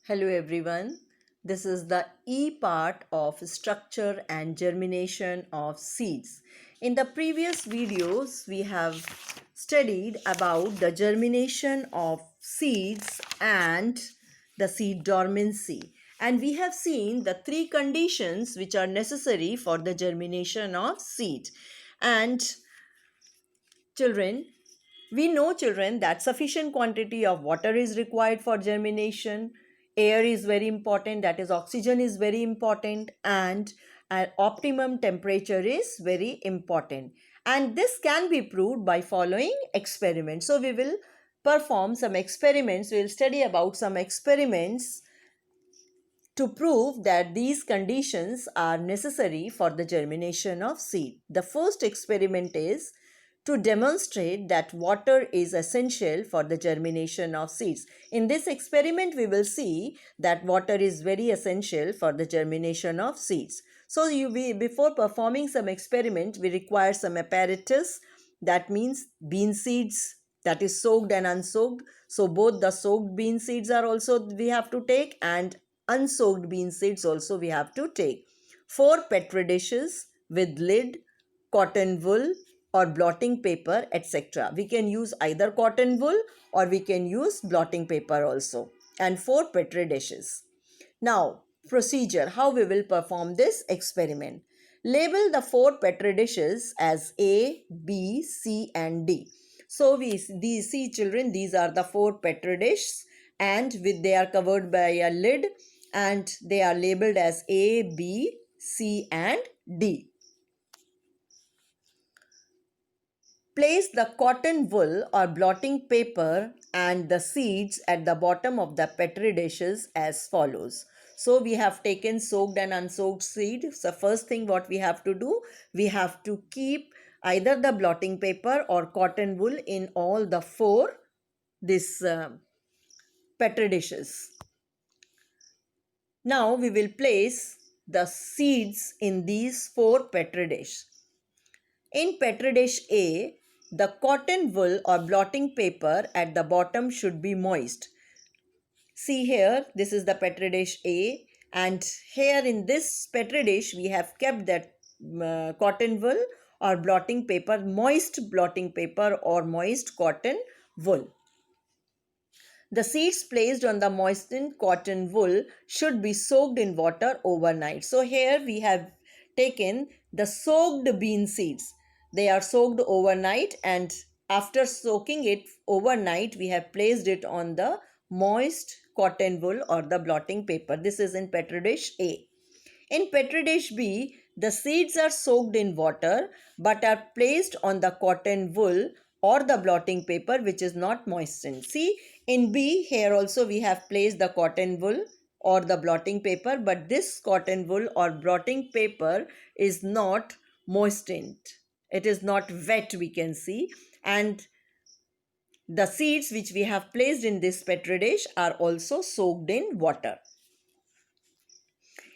Hello everyone. This is the E part of structure and germination of seeds. In the previous videos, we have studied about the germination of seeds and the seed dormancy. And we have seen the three conditions which are necessary for the germination of seed. And children, we know, children, that sufficient quantity of water is required for germination. Air is very important, that is, oxygen is very important, and an optimum temperature is very important. And this can be proved by following experiments. So, we will perform some experiments, we will study about some experiments to prove that these conditions are necessary for the germination of seed. The first experiment is to demonstrate that water is essential for the germination of seeds. In this experiment, we will see that water is very essential for the germination of seeds. So, before performing some experiment, we require some apparatus. That means bean seeds, that is soaked and unsoaked. So, both the soaked bean seeds are also we have to take, and unsoaked bean seeds also we have to take. 4 petri dishes with lid, cotton wool or blotting paper, etc. We can use either cotton wool or we can use blotting paper also. And 4 petri dishes. Now, procedure, how we will perform this experiment. Label the 4 petri dishes as A, B, C and D. So these see, children, these are the 4 petri dishes, and they are covered by a lid, and they are labeled as A, B, C and D. Place the cotton wool or blotting paper and the seeds at the bottom of the petri dishes as follows. So we have taken soaked and unsoaked seed. So first thing what we have to do, we have to keep either the blotting paper or cotton wool in all the 4 this petri dishes. Now we will place the seeds in these 4 petri dishes. In petri dish A, the cotton wool or blotting paper at the bottom should be moist. See here, this is the petri dish A, and here in this petri dish we have kept that cotton wool or blotting paper, moist blotting paper or moist cotton wool. The seeds placed on the moistened cotton wool should be soaked in water overnight. So here we have taken the soaked bean seeds. They are soaked overnight, and after soaking it overnight, we have placed it on the moist cotton wool or the blotting paper. This is in petri dish A. In petri dish B, the seeds are soaked in water but are placed on the cotton wool or the blotting paper which is not moistened. See, in B, here also we have placed the cotton wool or the blotting paper, but this cotton wool or blotting paper is not moistened. It is not wet, we can see, and the seeds which we have placed in this petri dish are also soaked in water.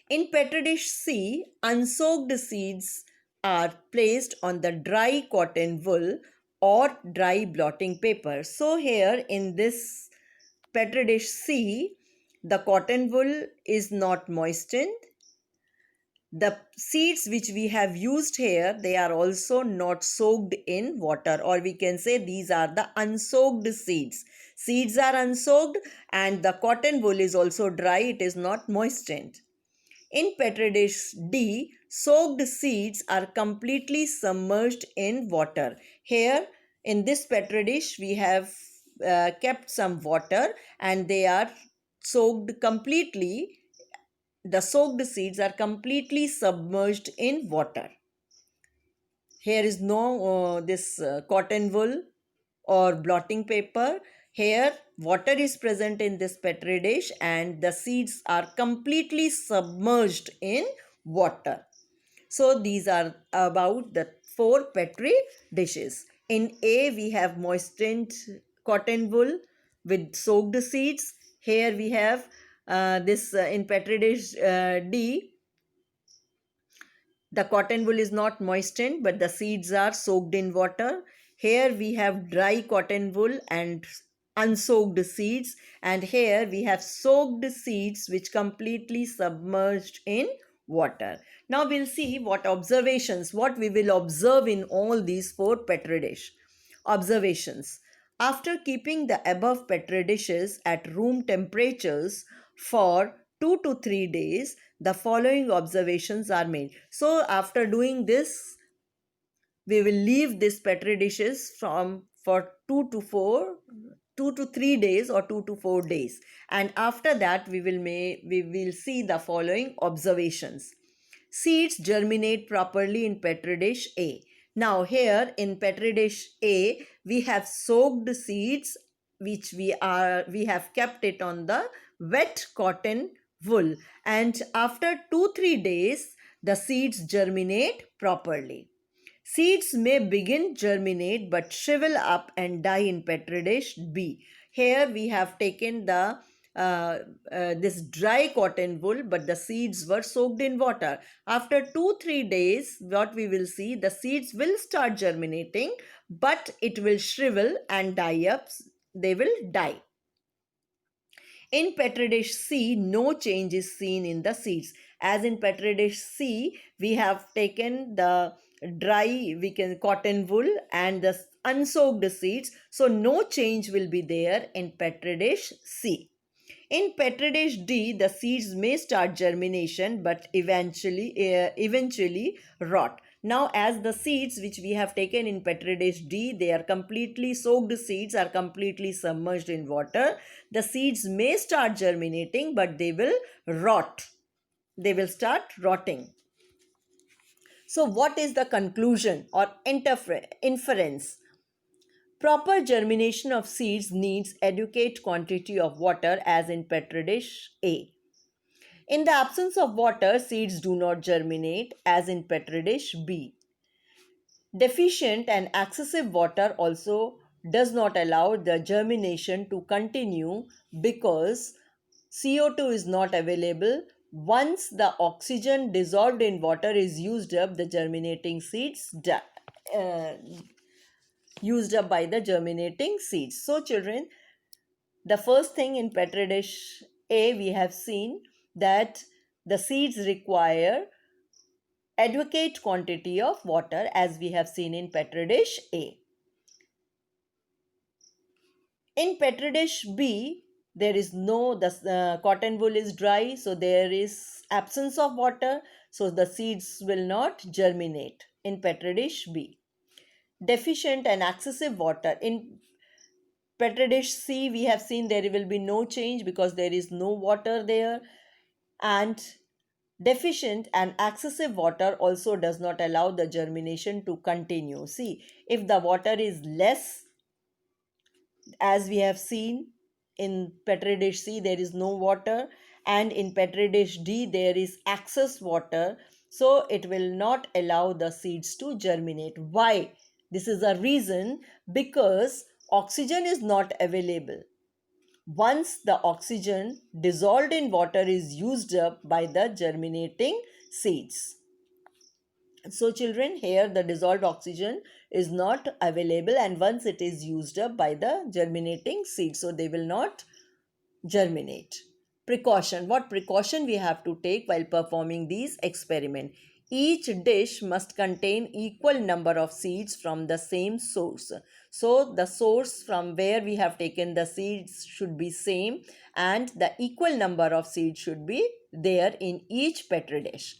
In petri dish C, unsoaked seeds are placed on the dry cotton wool or dry blotting paper. So here in this petri dish C, the cotton wool is not moistened. The seeds which we have used here, they are also not soaked in water, or we can say these are the unsoaked seeds. Seeds are unsoaked and the cotton wool is also dry, it is not moistened. In petri dish D, soaked seeds are completely submerged in water. Here in this petri dish, we have kept some water and they are soaked completely. The soaked seeds are completely submerged in water. Here is no this cotton wool or blotting paper. Here water is present in this petri dish and the seeds are completely submerged in water. So these are about the 4 petri dishes. In A, we have moistened cotton wool with soaked seeds. Here we have this in petri dish D, the cotton wool is not moistened, but the seeds are soaked in water. Here we have dry cotton wool and unsoaked seeds, and here we have soaked seeds which completely submerged in water. Now we'll see what we will observe in all these four Petri dish. Observations. After keeping the above Petri dishes at room temperatures for 2 to 3 days, the following observations are made. So after doing this, we will leave these Petri dishes for 2 to 3 days or 2 to 4 days, and after that we will see the following observations. Seeds germinate properly in Petri dish A. Now here in Petri dish A, we have soaked seeds which we have kept it on the wet cotton wool, and after 2-3 days the seeds germinate properly. Seeds may begin germinate but shrivel up and die in Petri dish B. Here we have taken the this dry cotton wool, but the seeds were soaked in water. After 2-3 days, what we will see, the seeds will start germinating, but it will shrivel and die up. They will die. In Petri dish C, no change is seen in the seeds. As in Petri dish C, we have taken the dry cotton wool and the unsoaked seeds. So no change will be there in Petri dish C. In Petri dish D, the seeds may start germination but eventually rot. Now, as the seeds which we have taken in Petri dish D, they are completely soaked seeds, are completely submerged in water. The seeds may start germinating, but they will rot. They will start rotting. So, what is the conclusion or inference? Proper germination of seeds needs adequate quantity of water as in Petri dish A. In the absence of water, seeds do not germinate as in Petri dish B. Deficient and excessive water also does not allow the germination to continue because CO2 is not available. Once the oxygen dissolved in water is used up, the germinating seeds used up by the germinating seeds. So children, the first thing in Petri dish A, we have seen that the seeds require adequate quantity of water as we have seen in Petri dish A. In Petri dish B, there is the cotton wool is dry, so there is absence of water, so the seeds will not germinate in Petri dish B. Deficient and excessive water. In Petri dish C, we have seen there will be no change because there is no water there, and deficient and excessive water also does not allow the germination to continue. See, if the water is less, as we have seen in Petri dish C, there is no water, and in Petri dish D, there is excess water. So it will not allow the seeds to germinate. Why? This is a reason because oxygen is not available. Once the oxygen dissolved in water is used up by the germinating seeds. So children, here the dissolved oxygen is not available, and once it is used up by the germinating seeds, so they will not germinate. Precaution. What precaution we have to take while performing these experiments? Each dish must contain equal number of seeds from the same source. So the source from where we have taken the seeds should be same, and the equal number of seeds should be there in each Petri dish.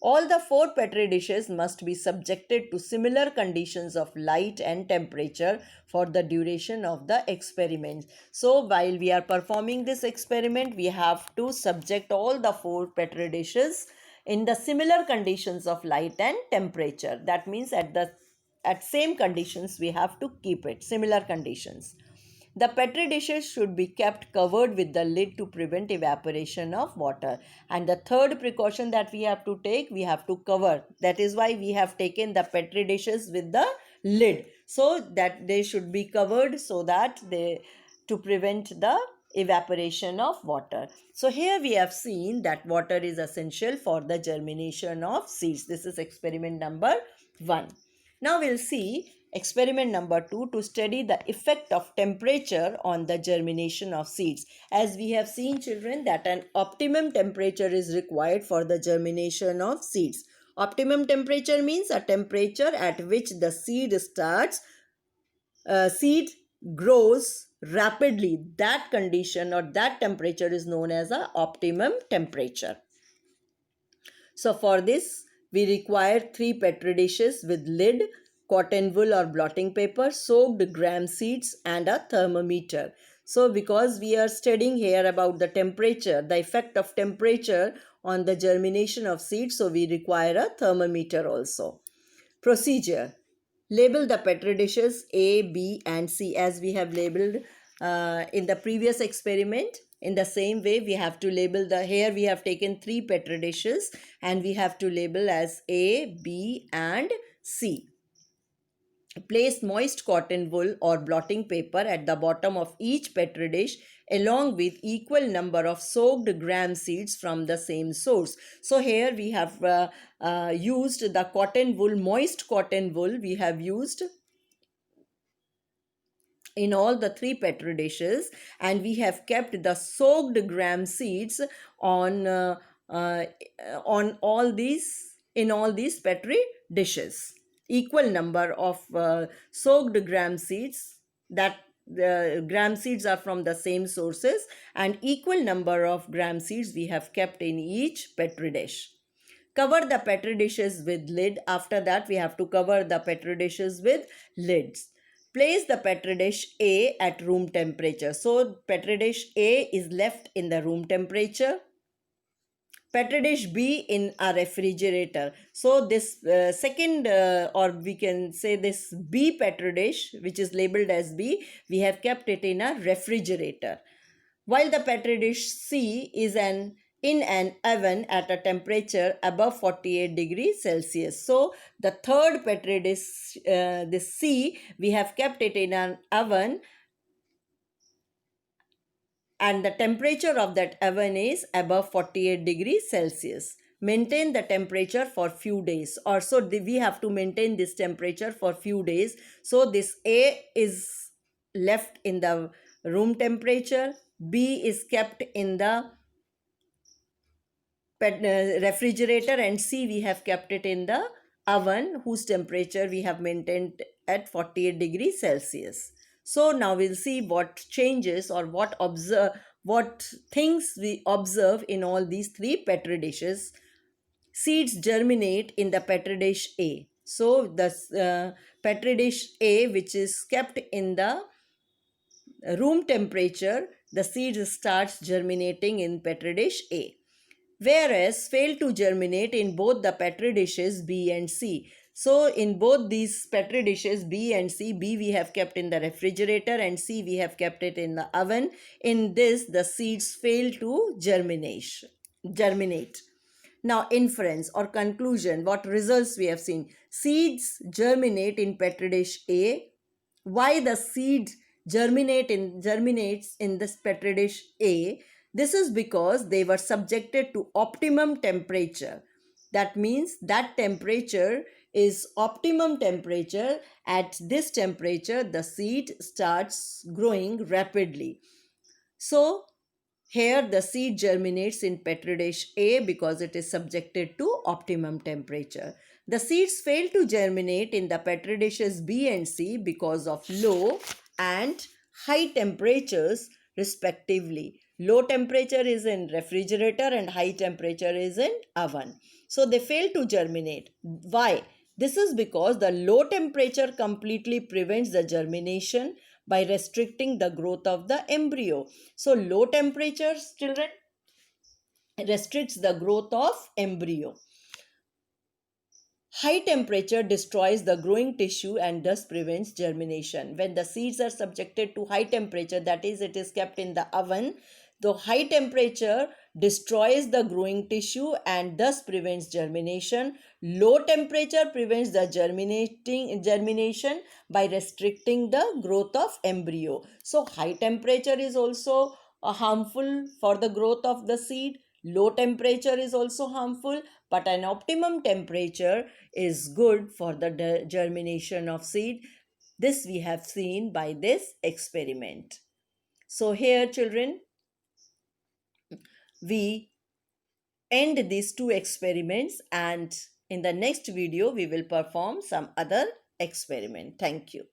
All the 4 Petri dishes must be subjected to similar conditions of light and temperature for the duration of the experiment. So while we are performing this experiment, we have to subject all the 4 Petri dishes in the similar conditions of light and temperature. That means at same conditions we have to keep it, similar conditions. The Petri dishes should be kept covered with the lid to prevent evaporation of water. And the third precaution that we have to take, we have to cover. That is why we have taken the Petri dishes with the lid, so that they should be covered so that to prevent the evaporation of water. So here we have seen that water is essential for the germination of seeds. This is experiment number 1. Now we'll see Experiment number 2, to study the effect of temperature on the germination of seeds. As we have seen, children, that an optimum temperature is required for the germination of seeds. Optimum temperature means a temperature at which the seed grows rapidly. That condition or that temperature is known as a optimum temperature. So for this, we require 3 petri dishes with lid, cotton wool or blotting paper, soaked gram seeds and a thermometer. So because we are studying here about the temperature, the effect of temperature on the germination of seeds, so we require a thermometer also. Procedure. Label the petri dishes A, B and C as we have labeled in the previous experiment. In the same way, we have to label here we have taken 3 petri dishes and we have to label as A, B and C. Place moist cotton wool or blotting paper at the bottom of each petri dish along with equal number of soaked gram seeds from the same source. So here we have used the cotton wool, moist cotton wool we have used in all the 3 petri dishes, and we have kept the soaked gram seeds on all these petri dishes. Equal number of soaked gram seeds, that the gram seeds are from the same sources, and equal number of gram seeds we have kept in each petri dish. Cover the petri dishes with lid. After that, we have to cover the petri dishes with lids. Place the petri dish A at room temperature. So petri dish A is left in the room temperature. Petri dish B in a refrigerator. So this second or we can say this B petri dish, which is labeled as B, we have kept it in a refrigerator. While the petri dish C is in an oven at a temperature above 48 degrees Celsius. So the third petri dish, this C, we have kept it in an oven and the temperature of that oven is above 48 degrees Celsius. Maintain the temperature for few days, or so we have to maintain this temperature for few days. So this A is left in the room temperature, B is kept in the refrigerator, and C we have kept it in the oven whose temperature we have maintained at 48 degrees Celsius. So now we'll see what changes or what things we observe in all these 3 petri dishes. Seeds germinate in the petri dish A. So the petri dish A, which is kept in the room temperature, the seeds starts germinating in petri dish A, whereas fail to germinate in both the petri dishes B and C. So in both these petri dishes B and C, B we have kept in the refrigerator and C we have kept it in the oven. In this, the seeds fail to germinate. Now inference or conclusion, what results we have seen. Seeds germinate in petri dish A. Why the seed germinates in this petri dish A? This is because they were subjected to optimum temperature. That means that temperature is optimum temperature. At this temperature, the seed starts growing rapidly. So here the seed germinates in petri dish A because it is subjected to optimum temperature. The seeds fail to germinate in the petri dishes B and C because of low and high temperatures respectively. Low temperature is in refrigerator and high temperature is in oven. So they fail to germinate. Why? This is because the low temperature completely prevents the germination by restricting the growth of the embryo. So low temperatures, children, restricts the growth of embryo. High temperature destroys the growing tissue and thus prevents germination. When the seeds are subjected to high temperature, that is, it is kept in the oven, the high temperature destroys the growing tissue and thus prevents germination. Low temperature prevents the germination by restricting the growth of embryo. So high temperature is also harmful for the growth of the seed. Low temperature is also harmful, but an optimum temperature is good for the germination of seed. This we have seen by this experiment. So here, children, we end these two experiments, and in the next video we will perform some other experiment. Thank you.